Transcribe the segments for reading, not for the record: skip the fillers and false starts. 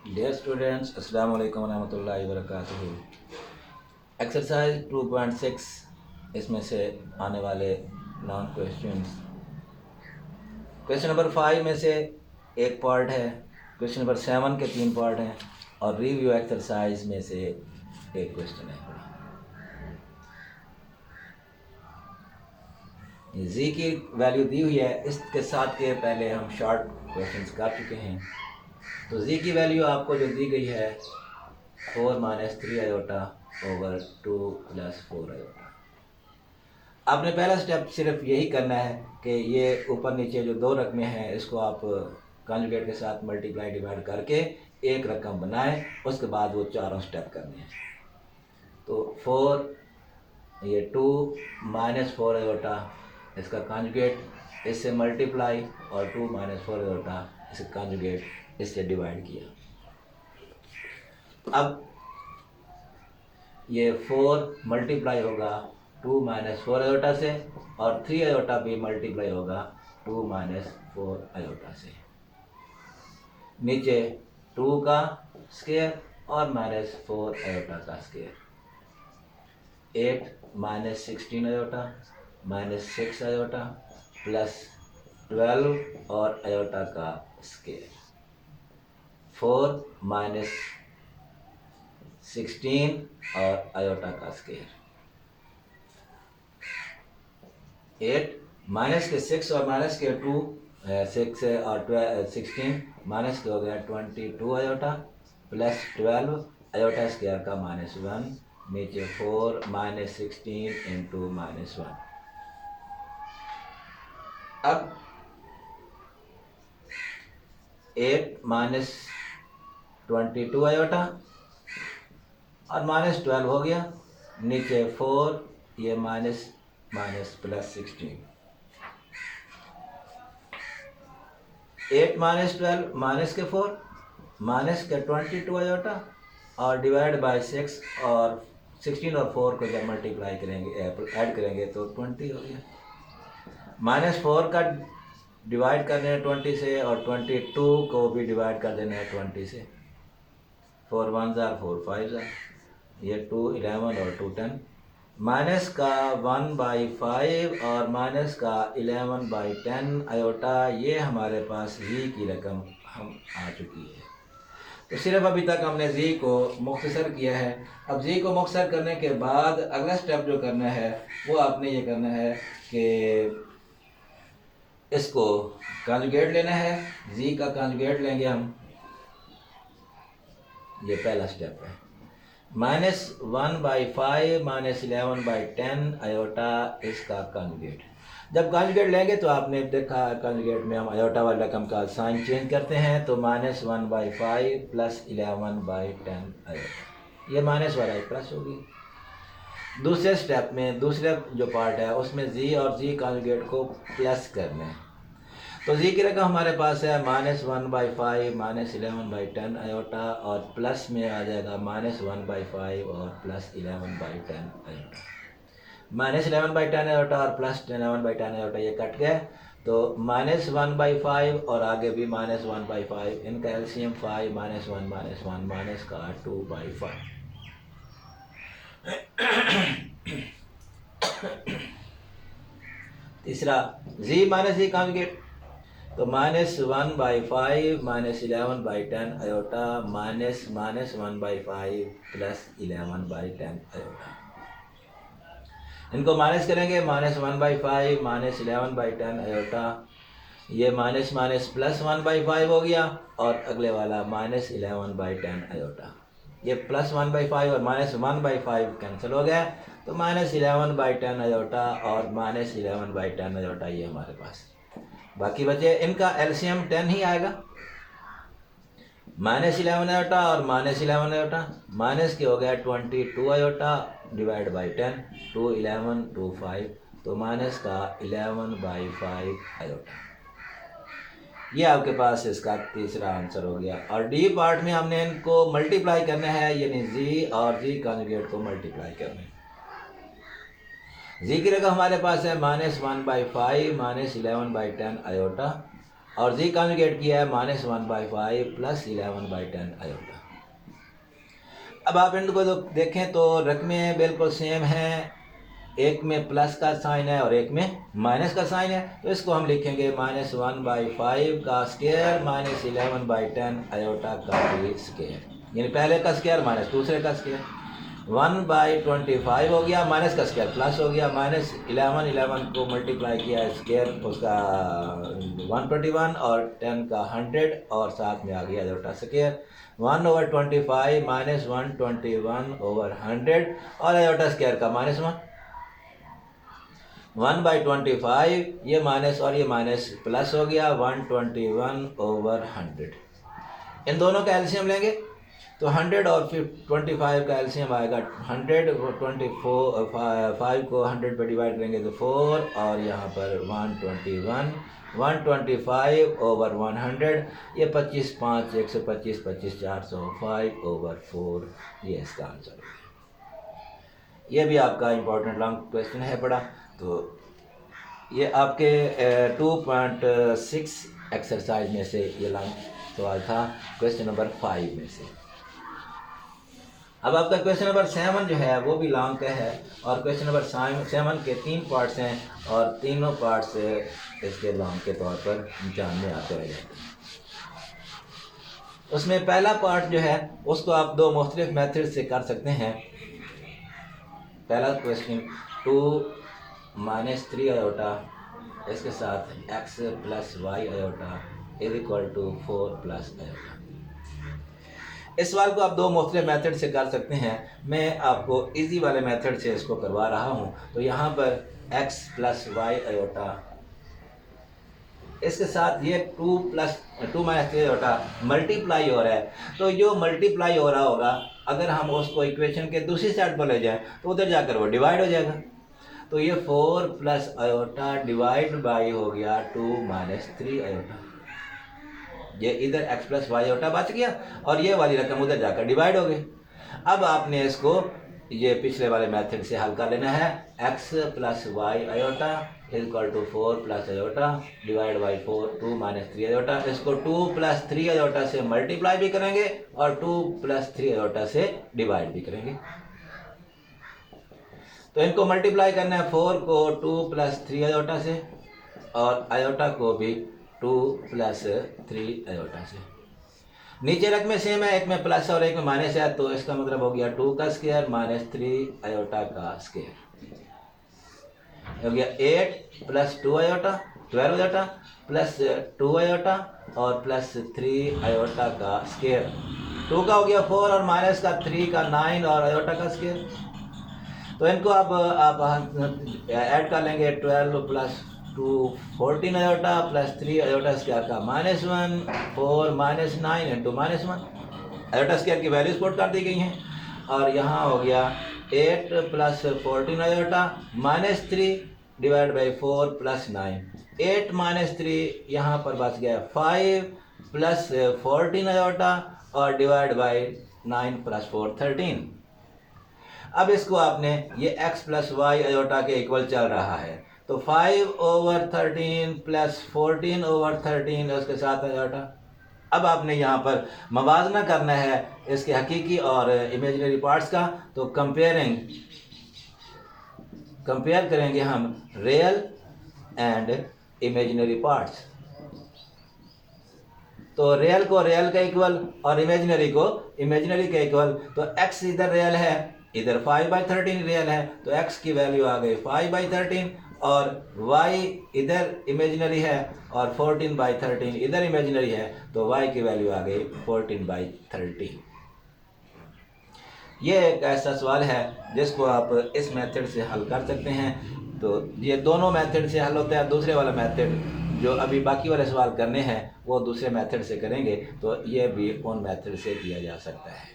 Dear students, अस्सलाम वालेकुम रहमतुल्लाहि व बरकातुहू। एक्सरसाइज 2.6 इसमें से आने वाले नॉन क्वेश्चंस। क्वेश्चन नंबर 5 में से एक पार्ट है, क्वेश्चन नंबर 7 के 3 पार्ट हैं और रिव्यू एक्सरसाइज में से एक क्वेश्चन है। जी की वैल्यू दी हुई है, इसके साथ के पहले हम शॉर्ट क्वेश्चंस कर चुके हैं। तो जी की वैल्यू आपको जो दी गई है 4 - 3 आयोटा ओवर 2 + 4 आयोटा। आपने पहला स्टेप सिर्फ यही करना है कि ये ऊपर नीचे जो दो रकमें हैं इसको आप कॉन्जुगेट के साथ मल्टीप्लाई डिवाइड करके एक रकम बनाएं, उसके बाद वो चारों स्टेप करने हैं। तो 4 ये 2 - 4 आयोटा इसका कॉन्जुगेट, इससे मल्टीप्लाई, और 2 - 4 आयोटा इसका कॉन्जुगेट, इससे डिवाइड किया। अब ये 4 मल्टीप्लाई होगा 2 - 4 आयोटा से, और 3 आयोटा भी मल्टीप्लाई होगा 2 - 4 आयोटा से। नीचे 2 का स्क्वायर और -4 आयोटा का स्क्वायर। 8 - 16 आयोटा -6 आयोटा प्लस 12 और आयोटा का स्क्वायर। 4 - 16 और आयोटा का स्क्वायर। 8 माइनस के 6 और माइनस के 2, 6 और 16 माइनस के हो गया 22 आयोटा प्लस 12 आयोटा स्क्वायर का -1। नीचे 4 - 16 इंटू -1। अब 8 - 22 आयोटा और -12 हो गया। नीचे 4, ये माइनस माइनस प्लस 16। 8 - 12 माइनस के 4 माइनस के 22 आयोटा और डिवाइड बाय 6, और 16 और 4 को जब मल्टीप्लाई करेंगे ऐड करेंगे तो 20 हो गया। -4 का डिवाइड कर देना है 20 से, और 22 को भी डिवाइड कर देना है 20 से। 4 1 जार 4 5 जार, ये 2 11 और 2 10। माइनस का 1/5 और माइनस का 11/10 आयोटा, ये हमारे पास जी की रकम हम आ चुकी है। तो सिर्फ अभी तक हमने जी को मुख्तसर किया है। अब जी को मुख्तसर करने के बाद अगला स्टेप जो करना है वो आपने ये करना है कि इसको कॉन्जुगेट लेना है। जी का कॉन्जुगेट लेंगे हम, ये पहला स्टेप है। -1/5 -11/10 आयोटा इसका कॉन्जुगेट। जब कॉन्जुगेट लेंगे तो आपने देखा कॉन्जुगेट में हम आयोटा वाला रकम का साइन चेंज करते हैं, तो -1/5 प्लस 11/10 आयोटा, ये माइनस वाला प्लस होगी। दूसरे स्टेप में दूसरे जो पार्ट है उसमें जी और जी कॉन्जुगेट को प्लस करना है। तो जी की रकम हमारे पास है -1/5 -11/10 आयोटा, और प्लस में आ जाएगा -1/5 और प्लस 11/10 आयोटा। -11/10 आयोटा और प्लस 11/10 आयोटा ये कट गए, तो -1/5 और आगे भी -1/5, इनका एलसीएम 5 -1 -1 माइनस का 2/5। तीसरा जी माइनस जी कॉन्जुगेट, तो -1/5 -11/10 आयोटा माइनस -1/5 प्लस 11/10 आयोटा। इनको माइनस करेंगे, -1/5 -11/10 आयोटा, ये माइनस माइनस प्लस 1/5 हो गया, और अगले वाला -11/10 आयोटा। ये प्लस 1/5 और -1/5 कैंसिल हो गया, तो -11/10 आयोटा और -11/10 आयोटा ये हमारे पास बाकी बचे। इनका एलसीएम 10 ही आएगा। -11 आयोटा और -11 आयोटा, माइनस के हो गया 22 आयोटा डिवाइड बाई 10, 2 11 2 5, तो माइनस का 11/5 आयोटा। ये आपके पास इसका तीसरा आंसर हो गया। और डी पार्ट में हमने इनको मल्टीप्लाई करना है, यानी जी और जी कॉन्जुगेट को मल्टीप्लाई करना है। जी की रकम हमारे पास है -1/5 -11/10 आयोटा, और जी कॉन्जुगेट किया है -1/5 प्लस 11/10 आयोटा। अब आप इनको तो देखें तो रकमें बिल्कुल सेम हैं, एक में प्लस का साइन है और एक में माइनस का साइन है, तो इसको हम लिखेंगे -1/5 का स्क्वायर -11/10 आयोटा का भी स्क्वायर, यानी पहले का स्क्वायर माइनस दूसरे का स्क्वायर। 1/25 हो गया, माइनस का स्क्वायर प्लस हो गया, -11 को मल्टीप्लाई किया स्क्वायर उसका 121 और 10 का 100 और साथ में आ गया आयोटा स्क्वायर। 1/25 -121/100 और आयोटा स्क्वायर का -1। 1/25 ये माइनस और ये माइनस प्लस हो गया 121/100। इन दोनों का एलसीएम लेंगे तो 100 और 25 का एलसीएम आएगा 100। 5 को 100 पे डिवाइड करेंगे तो 4 और यहाँ पर 121 125/100, ये 25 5 125 25 405/4, ये इसका आंसर है। ये भी आपका इम्पोर्टेंट लॉन्ग क्वेश्चन है बड़ा, तो ये आपके 2.6 एक्सरसाइज में से ये लॉन्ग सवाल था, क्वेश्चन नंबर 5 में से। अब आपका क्वेश्चन नंबर 7 जो है वो भी लॉन्ग का है, और क्वेश्चन नंबर 7 के 3 पार्ट्स हैं और तीनों पार्ट्स इसके लॉन्ग के तौर पर इम्तिहान में आते रह जाते हैं। उसमें पहला पार्ट जो है उसको आप दो मुख्तलिफ मेथड से कर सकते हैं। पहला क्वेश्चन 2 - 3 आयोटा इसके साथ x + y आयोटा = 4 + आयोटा। इस सवाल को आप दो मुख्तलिफ मेथड से कर सकते हैं। मैं आपको इजी वाले मेथड से इसको करवा रहा हूँ। तो यहाँ पर x + y आयोटा इसके साथ ये 2 - 3 आयोटा मल्टीप्लाई हो रहा है, तो जो मल्टीप्लाई हो रहा होगा अगर हम उसको इक्वेशन के दूसरी साइड पर ले जाएं तो उधर जाकर वो डिवाइड हो जाएगा। तो ये 4 + आयोटा डिवाइड बाई हो गया 2 - 3 आयोटा। ये इधर x + y आयोटा बच गया और ये वाली रकम उधर जाकर डिवाइड हो गई। अब आपने इसको ये पिछले वाले मेथड से हल कर लेना है। x + y iota = 4 + iota divide by 4 2 - 3 iota. इसको 2 + 3 आयोटा से मल्टीप्लाई भी करेंगे और 2 + 3 आयोटा से डिवाइड भी करेंगे। तो इनको मल्टीप्लाई करना है 4 को 2 + 3 आयोटा से और आयोटा को भी 2 + 3 आयोटा से। नीचे रकमें सेम है, एक में प्लस और एक में माइनस है, तो इसका मतलब हो गया 2 का स्क्वायर - 3 आयोटा का स्क्वायर हो गया 8 + 2 आयोटा 12 आयोटा प्लस 2 आयोटा और प्लस 3 आयोटा का स्क्वायर। 2 का हो गया 4 और माइनस का 3 का 9 और आयोटा का स्क्वायर। तो इनको आप ऐड कर लेंगे 12 + 2 14 आयोटा प्लस 3 आयोटा स्क्वायर का -1 4 - 9 इंटू -1 आयोटा स्क्वायर की वैल्यूज पुट कर दी गई हैं। और यहाँ हो गया 8 + 14 आयोटा -3 डिवाइड बाई 4 + 9। 8 - 3 यहाँ पर बच गया 5 + 14 आयोटा और डिवाइड बाई 9 + 4 13। अब इसको आपने ये x + y आयोटा के इक्वल चल रहा है, तो 5/13 प्लस 14/13 उसके साथ आयोटा। अब आपने यहाँ पर मवाजना करना है इसके हकीकी और इमेजिनरी पार्ट्स का, तो कंपेयर करेंगे हम रियल एंड इमेजिनरी पार्ट्स। तो रियल को रियल का इक्वल और इमेजिनरी को इमेजिनरी का इक्वल। तो x इधर रियल है, इधर 5/13 रियल है, तो x की वैल्यू आ गई 5/13 और y इधर इमेजिनरी है और 14/13 इधर इमेजिनरी है, तो y की वैल्यू आ गई 14/13। ये एक ऐसा सवाल है जिसको आप इस मेथड से हल कर सकते हैं। तो ये दोनों मेथड से हल होता है। दूसरे वाला मेथड जो अभी बाकी वाले सवाल करने हैं वो दूसरे मेथड से करेंगे, तो ये भी उन मेथड से किया जा सकता है।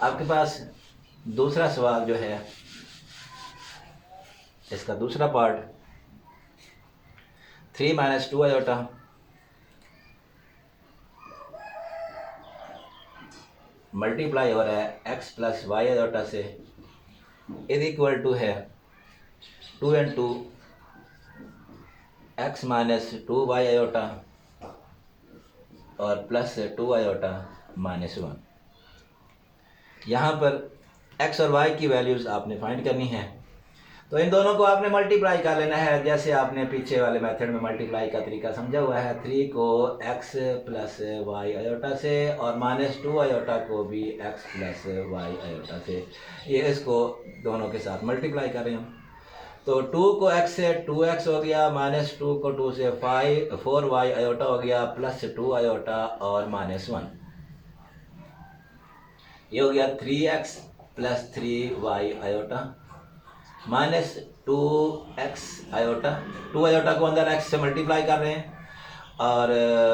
आपके पास दूसरा सवाल जो है इसका दूसरा पार्ट 3 - 2 आयोटा मल्टीप्लाई हो रहा है x + y आयोटा से इज इक्वल टू है 2 × 2 x माइनस 2y आयोटा और प्लस 2 आयोटा माइनस 1। यहाँ पर x और y की वैल्यूज़ आपने फाइंड करनी है। तो इन दोनों को आपने मल्टीप्लाई कर लेना है, जैसे आपने पीछे वाले मेथड में मल्टीप्लाई का तरीका समझा हुआ है। 3 को x प्लस वाई आयोटा से और माइनस 2 आयोटा को भी x प्लस वाई आयोटा से, ये इसको दोनों के साथ मल्टीप्लाई कर रहे हैं। तो 2 को x से 2x हो गया, माइनस 2 को 2 से 4y आयोटा हो गया, प्लस 2 आयोटा और माइनस 1। ये हो गया 3x plus 3y iota minus 2x iota. 2 iota को अंदर x से मल्टीप्लाई कर रहे हैं और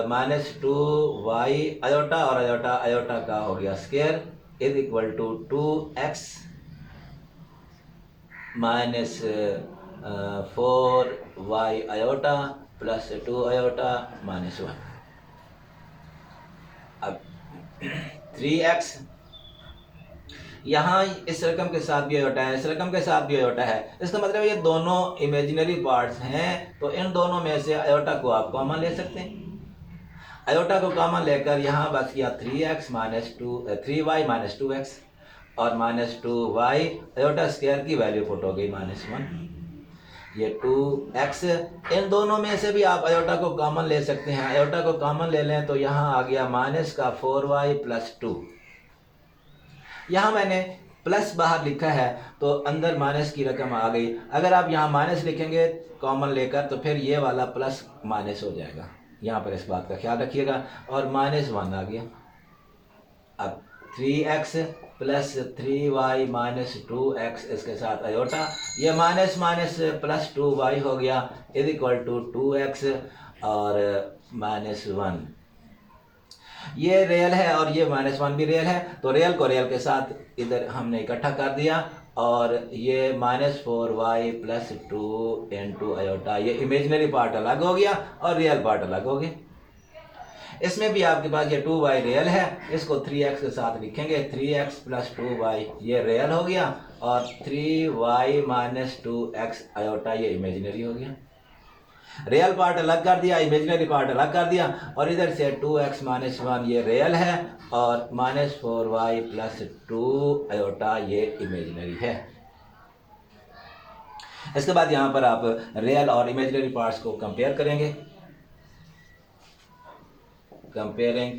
माइनस 2y आयोटा और आयोटा आयोटा का हो गया square is equal to 2x minus 4y iota plus 2 iota minus 1। अब 3x यहाँ इस रकम के साथ भी आयोटा है, इस रकम के साथ भी आयोटा है, इसका मतलब ये दोनों इमेजिनरी पार्ट्स हैं। तो इन दोनों में से आयोटा को आप कॉमन ले सकते हैं। आयोटा को कॉमन लेकर यहाँ बच गया 3x minus 3y minus 2x और माइनस 2y, आयोटा स्क्वायर की वैल्यू पुट हो गई माइनस 1। ये 2x, इन दोनों में से भी आप आयोटा को कॉमन ले सकते हैं। आयोटा को कॉमन ले लें तो यहाँ आ गया माइनस का 4y प्लस 2। यहाँ मैंने प्लस बाहर लिखा है तो अंदर माइनस की रकम आ गई। अगर आप यहाँ माइनस लिखेंगे कॉमन लेकर तो फिर ये वाला प्लस माइनस हो जाएगा, यहाँ पर इस बात का ख्याल रखिएगा। और माइनस 1 आ गया। अब 3x plus 3y minus 2x, इसके साथ आयोटा, ये माइनस माइनस प्लस 2y हो गया इज इक्वल टू 2x और माइनस 1। ये रियल है और ये माइनस 1 भी रियल है, तो रियल को रियल के साथ इधर हमने इकट्ठा कर दिया और ये minus 4y plus 2 into iota, ये इमेजिनरी पार्ट अलग हो गया और रियल पार्ट अलग हो गया। इसमें भी आपके पास ये 2y रियल है, इसको 3x के साथ लिखेंगे, 3x प्लस 2y ये रियल हो गया और 3y माइनस 2x आयोटा ये इमेजिनरी हो गया। रियल पार्ट अलग कर दिया, इमेजिनरी पार्ट अलग कर दिया और इधर से 2x माइनस 1 ये रियल है और माइनस 4y प्लस 2 आयोटा ये इमेजिनरी है। इसके बाद यहाँ पर आप रियल और इमेजिनरी पार्ट्स को कंपेयर करेंगे। Comparing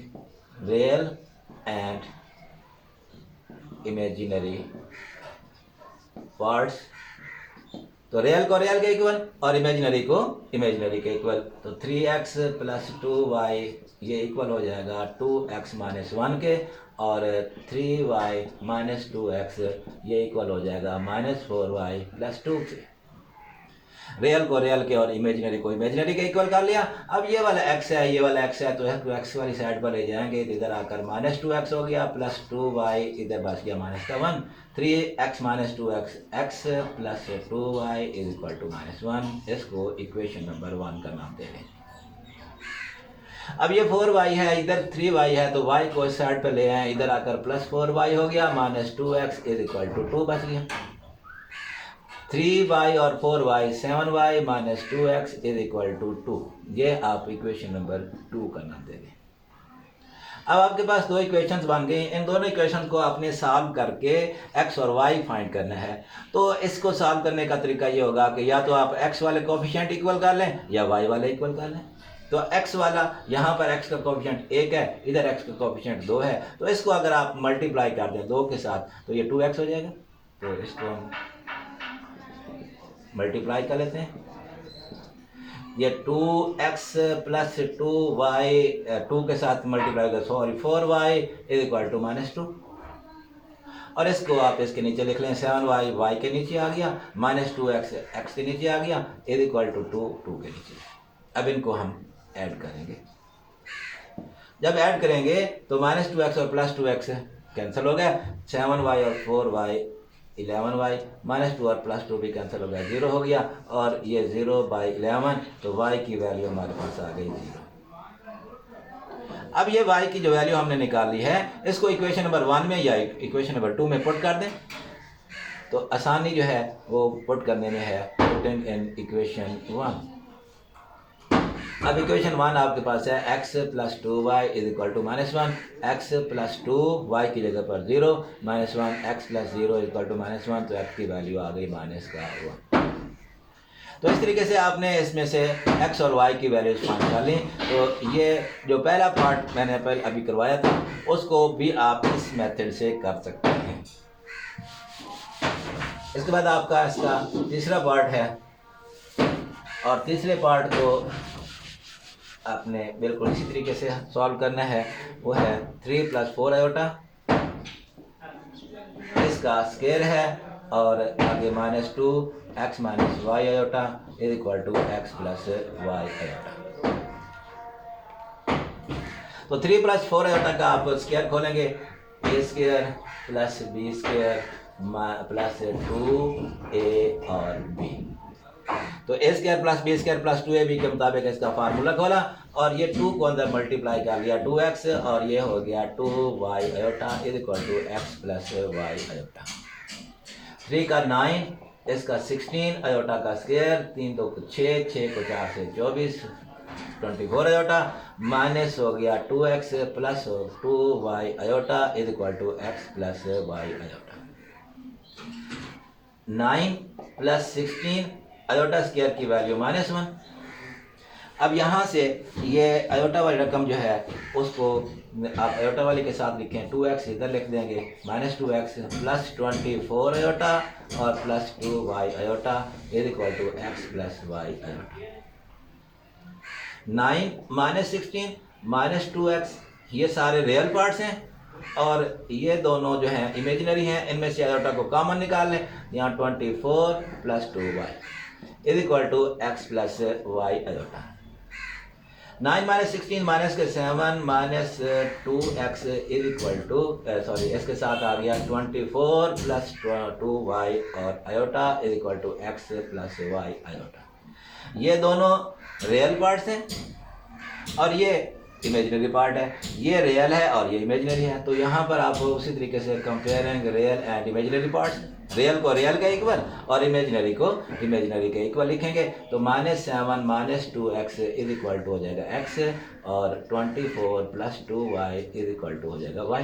real and imaginary parts, तो रियल को रियल के इक्वल और इमेजिनरी को इमेजिनरी के इक्वल। तो 3x प्लस 2y ये इक्वल हो जाएगा 2x माइनस 1 के और 3y माइनस 2x ये इक्वल हो जाएगा माइनस 4y प्लस 2 के। रियल को रियल के और इमेजिनरी को इमेजिनरी के इक्वल कर लिया। अब ये वाला x है, ये वाला x है, तो x वाली साइड पर ले जाएंगे तो इधर आकर माइनस 2x हो गया प्लस 2y, इधर बच गया माइनस का 1। 3x minus 2x x plus 2y is equal to minus 1। इसको इक्वेशन नंबर 1 का नाम दे दें। अब ये 4y है, इधर 3y है, तो y को इस साइड पर ले आए, इधर आकर प्लस 4y हो गया, minus 2x is equal to 2 बच गया। 3y और 4y 7y minus 2x is equal to 2। ये आप इक्वेशन नंबर 2 का नाम दे दें। अब आपके पास दो इक्वेशंस बन गई। इन दोनों इक्वेशन को आपने सॉल्व करके x और y फाइंड करना है। तो इसको सॉल्व करने का तरीका ये होगा कि या तो आप x वाले कोफिशिएंट इक्वल कर लें या y वाले इक्वल कर लें। तो x वाला, यहाँ पर x का कोफिशिएंट 1 है, इधर x का कोफिशिएंट 2 है, तो इसको अगर आप मल्टीप्लाई कर दें 2 के साथ तो ये 2x हो जाएगा। तो इसको हम मल्टीप्लाई कर लेते हैं। ये 2x प्लस 2y 2 के साथ मल्टीप्लाई कर, sorry 4y is equal to minus 2 और इसको आप इसके नीचे लिख लें। 7y y के नीचे आ गया, माइनस 2x x के नीचे आ गया इज इक्वल टू 2 के नीचे। अब इनको हम ऐड करेंगे। जब ऐड करेंगे तो माइनस 2x और प्लस 2x कैंसिल हो गया, 7y और 4y 11y, माइनस 2 और प्लस 2 भी कैंसिल हो गया, 0 हो गया और ये 0/11, तो y की वैल्यू हमारे पास आ गई 0। अब ये y की जो वैल्यू हमने निकाल ली है, इसको इक्वेशन नंबर 1 में या इक्वेशन नंबर 2 में पुट कर दें। तो आसानी जो है वो पुट करने में है, पुटिंग इन इक्वेशन 1। अब इक्वेशन 1 आपके पास है x plus 2y is equal to -1, x plus 2 y की जगह पर 0, -1 x plus 0 is equal to -1, तो x की वैल्यू आ गई -1। तो इस तरीके से आपने इसमें से x और y की वैल्यूज फाइंड कर ली। तो ये जो पहला पार्ट मैंने पहले अभी करवाया था उसको भी आप इस मेथड से कर सकते हैं। इसके बाद आपका इसका तीसरा पार्ट है, और तीसरे पार्ट को आपने बिल्कुल इसी तरीके से सॉल्व करना है। वो है 3 प्लस 4 आयोटा, इसका स्क्वायर है, और आगे -2 x minus y iota is equal to x plus y iota. तो 3 प्लस 4 आयोटा का आप स्क्वायर खोलेंगे, a square plus b square plus 2a और b। तो a square plus b square plus 2ab के मुताबिक इसका फार्मूला खोला, और ये 2 को अंदर मल्टीप्लाई कर लिया 2x, और ये हो गया 2y iota is equal to x plus y iota. 3 का 9, इसका 16 आयोटा का स्क्वायर, 3 2 को 6, 6 को 4 से 24, 24 आयोटा, माइनस हो गया 2x plus 2y iota is equal to x plus y iota. 9 plus 16 iota square की वैल्यू -1। अब यहाँ से ये आयोटा वाली रकम जो है उसको आप आयोटा वाली के साथ लिखें, 2x इधर लिख देंगे, -2x प्लस 24 आयोटा और plus 2y iota is equal to x plus y iota. 9 -16 -2x ये सारे रियल पार्ट्स हैं, और ये दोनों जो हैं इमेजिनरी हैं। इनमें से आयोटा को कॉमन निकाल लें, यहाँ 24 plus 2y is equal to x plus y iota. 9 minus 16 minus के 7 minus 2x is equal to इसके साथ आ गया 24 प्लस 2y और iota is equal to x plus y iota. ये दोनों रियल पार्ट्स हैं और ये इमेजिनरी पार्ट है। ये रियल है और ये इमेजिनरी है। तो यहाँ पर आप उसी तरीके से comparing real and imaginary parts, real को रियल के इक्वल और इमेजिनरी को इमेजिनरी के इक्वल लिखेंगे। तो -7 minus 2x is equal to हो जाएगा x, और 24 plus 2y is equal to हो जाएगा y।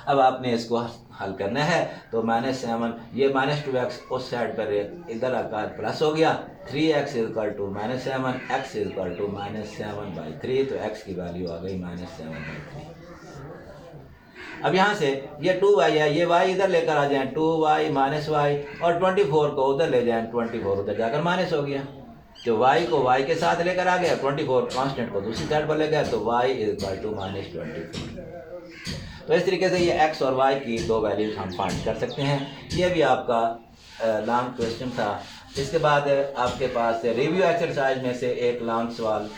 अब आपने इसको हल करना है। तो -7 ये -2x उस साइड पर इधर आकर प्लस हो गया, 3x is equal to -7, x is equal to -7/3। तो x की वैल्यू आ गई -7/3। अब यहाँ से ये 2y है, ये y इधर लेकर आ जाएं, 2y माइनस वाई, और 24 को उधर ले जाएं, 24 उधर जाकर माइनस हो गया। तो y को y के साथ लेकर आ गया, 24 कांस्टेंट को दूसरी साइड पर ले गया, तो y इज इक्वल टू -24। तो इस तरीके से ये x और y की दो वैल्यूज हम फाइंड कर सकते हैं। ये भी आपका लॉन्ग क्वेश्चन था। इसके बाद आपके पास रिव्यू एक्सरसाइज में से एक लॉन्ग सवाल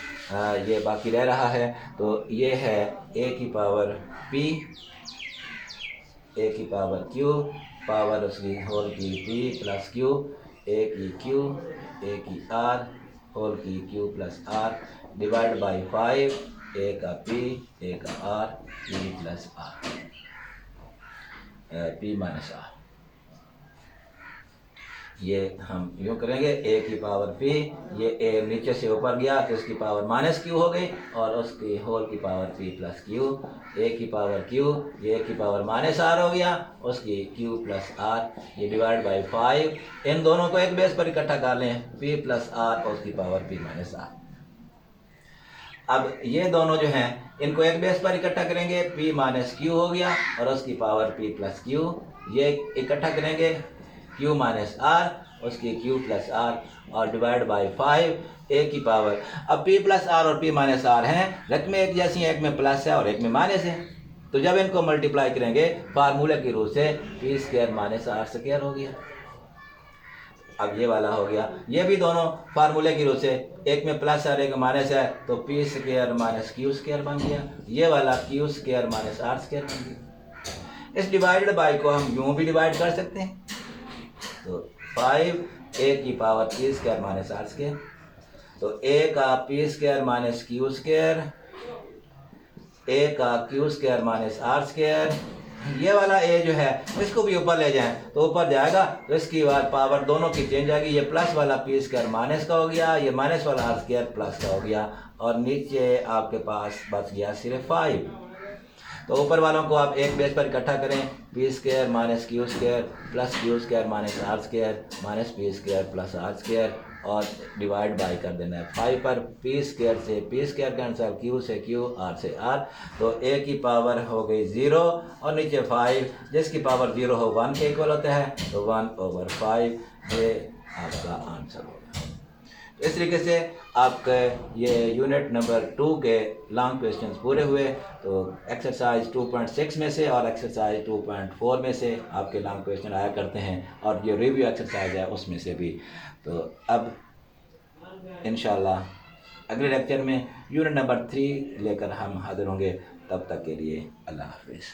ये बाकी रह रहा है। तो ये है a की पावर p, a की पावर q, पावर उसकी होल की p प्लस q, a की q, a की r, होल की q plus r, divide by 5, a का p, a का r, p plus r, p minus r। ये हम यूँ करेंगे, a की पावर p, ये a नीचे से ऊपर गया तो इसकी पावर -q हो गई, और उसकी होल की power p plus q, a की पावर q, ये a की पावर -r हो गया, उसकी q प्लस r, ये डिवाइड बाई 5। इन दोनों को एक बेस पर इकट्ठा कर लें, p प्लस r और उसकी पावर p माइनस r। अब ये दोनों जो हैं इनको एक बेस पर इकट्ठा करेंगे, p माइनस q हो गया और उसकी पावर p प्लस q। ये इकट्ठा करेंगे q माइनस r, उसकी q प्लस r, और डिवाइड बाई 5, a की पावर। अब p प्लस r और p माइनस r हैं, रकमें एक जैसी हैं, एक में प्लस है और एक में माइनस है। तो जब इनको मल्टीप्लाई करेंगे फार्मूले की रूप से, p square minus r square हो गया। अब ये वाला हो गया, ये भी दोनों फार्मूले की रूप से, एक में प्लस है और एक में माइनस है, तो p square minus q square बन गया। ये वाला q square minus r square बन गया। इस डिवाइडेड बाई को हम यूँ भी डिवाइड कर सकते हैं। तो 5a की power p square minus r square, तो a का p square minus q square, a का q square minus r square, ये वाला ए जो है इसको भी ऊपर ले जाएं तो ऊपर जाएगा, तो इसकी बाद पावर दोनों की चेंज आएगी। ये प्लस वाला पी स्क्वायर माइनस का हो गया, ये माइनस वाला आर स्क्वायर प्लस का हो गया, और नीचे आपके पास बच गया सिर्फ 5। तो ऊपर वालों को आप एक बेस पर इकट्ठा करें, p square minus q square plus q square minus r square minus p square plus r square, और डिवाइड बाय कर देना है 5 पर। पी स्क्वायर से पी स्क्वायर कैंसल, क्यू से क्यू, आर से आर, तो ए की पावर हो गई 0 और नीचे 5, जिसकी पावर 0 हो 1 के इक्वल होता है, तो 1/5 ये आपका आंसर होगा। इस तरीके से आपके ये यूनिट नंबर 2 के लॉन्ग क्वेश्चंस पूरे हुए। तो एक्सरसाइज 2.6 में से और एक्सरसाइज 2.4 में से आपके लॉन्ग क्वेश्चन आया करते हैं, और जो रिव्यू एक्सरसाइज है उसमें से भी। तो अब इंशाल्लाह अगले लेक्चर में यूनिट नंबर 3 लेकर हम हाजिर होंगे। तब तक के लिए अल्लाह हाफिज़।